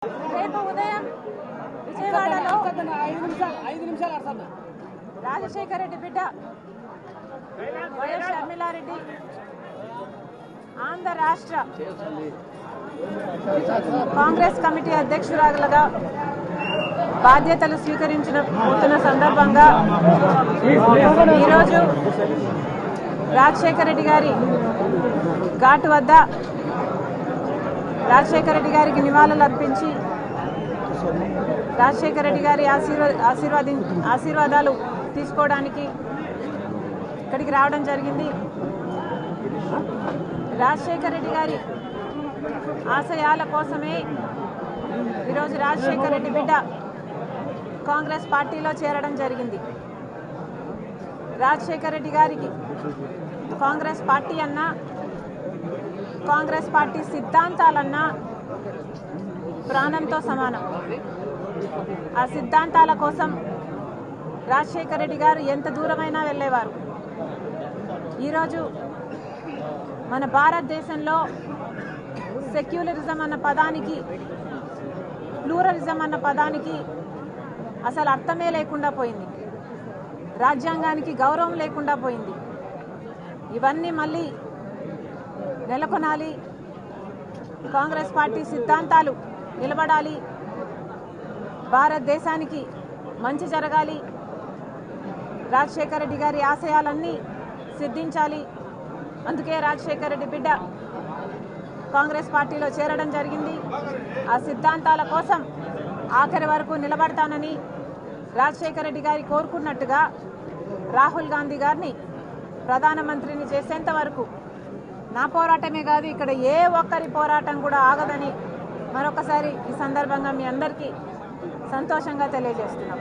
రేపు ఉదయం విజయవాడలో రాజశేఖర రెడ్డి బిడ్డ వైఎస్ షర్మిలారెడ్డి ఆంధ్ర రాష్ట్ర కాంగ్రెస్ కమిటీ అధ్యక్షురాలుగా బాధ్యతలు స్వీకరించిన సందర్భంగా ఈరోజు రాజశేఖర రెడ్డి గారి ఘాటు వద్ద రాజశేఖర రెడ్డి గారికి నివాళులు అర్పించి రాజశేఖర రెడ్డి గారి ఆశీర్వాదాలు తీసుకోవడానికి ఇక్కడికి రావడం జరిగింది. రాజశేఖర రెడ్డి గారి ఆశయాల కోసమే ఈరోజు రాజశేఖర రెడ్డి బిడ్డ కాంగ్రెస్ పార్టీలో చేరడం జరిగింది. రాజశేఖర రెడ్డి గారికి కాంగ్రెస్ పార్టీ అన్నా కాంగ్రెస్ పార్టీ సిద్ధాంతాలన్నా ప్రాణంతో సమానం. ఆ సిద్ధాంతాల కోసం రాజశేఖర రెడ్డి గారు ఎంత దూరమైనా వెళ్ళేవారు. ఈరోజు మన భారతదేశంలో సెక్యులరిజం అన్న పదానికి, ప్లూరలిజం అన్న పదానికి అసలు అర్థమే లేకుండా పోయింది. రాజ్యాంగానికి గౌరవం లేకుండా పోయింది. ఇవన్నీ మళ్ళీ నెలకొనాలి. కాంగ్రెస్ పార్టీ సిద్ధాంతాలు నిలబడాలి. భారతదేశానికి మంచి జరగాలి. రాజశేఖర రెడ్డి గారి ఆశయాలన్నీ సిద్ధించాలి. అందుకే రాజశేఖర రెడ్డి బిడ్డ కాంగ్రెస్ పార్టీలో చేరడం జరిగింది. ఆ సిద్ధాంతాల కోసం ఆఖరి వరకు నిలబడతానని రాజశేఖర రెడ్డి గారి కోరుకున్నట్టుగా రాహుల్ గాంధీ గారిని ప్రధానమంత్రిని చేసేంత వరకు నా పోరాటమే కాదు, ఇక్కడ ఏ ఒక్కరి పోరాటం కూడా ఆగదని మరొకసారి ఈ సందర్భంగా మీ అందరికీ సంతోషంగా తెలియజేస్తున్నాం.